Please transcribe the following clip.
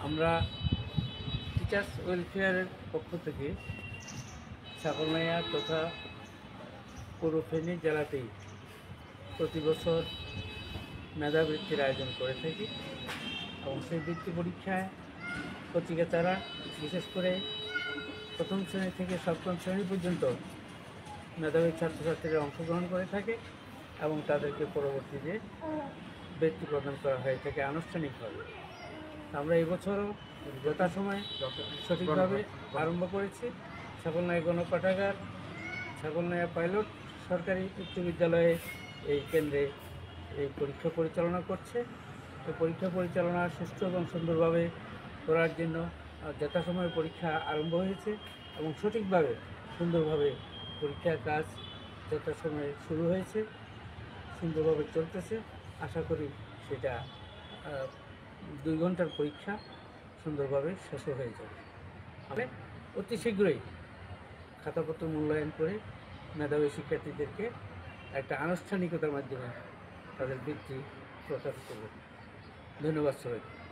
আমরা টিচার্স ওয়েলফেয়ারের পক্ষ থেকে ছাগলনাইয়া তথা পুরো ফেনী জেলাতেই প্রতি বছর মেধাবৃত্তির আয়োজন করে থাকি এবং সেই বৃত্তি পরীক্ষায় কচিকাচারা বিশেষ করে প্রথম শ্রেণী থেকে সপ্তম শ্রেণী পর্যন্ত মেধাবী ছাত্রছাত্রীরা অংশগ্রহণ করে থাকে এবং তাদেরকে পরবর্তীতে বৃত্তি প্রদান করা হয়ে থাকে আনুষ্ঠানিকভাবে। আমরা এবছরও যথাসময়ে সঠিকভাবে আরম্ভ করেছি। ছাগলনাইয়া গণপাঠাগার, ছাগলনাইয়া পাইলট সরকারি উচ্চ বিদ্যালয়ে এই কেন্দ্রে এই পরীক্ষা পরিচালনা করছে। এই পরীক্ষা পরিচালনা সুষ্ঠু এবং সুন্দরভাবে করার জন্য যথাসময়ে পরীক্ষা আরম্ভ হয়েছে এবং সঠিকভাবে সুন্দরভাবে পরীক্ষার কাজ যথাসময়ে শুরু হয়েছে, সুন্দরভাবে চলতেছে। আশা করি সেটা 2 ঘন্টার পরীক্ষা সুন্দরভাবে শেষ হয়ে যাবে। ফলে অতি শীঘ্রই খাতাপত্র মূল্যায়ন করে মেধাবী শিক্ষার্থীদেরকে একটা আনুষ্ঠানিকতার মাধ্যমে তাদের বৃত্তি প্রকাশ করবে। ধন্যবাদ সবাইকে।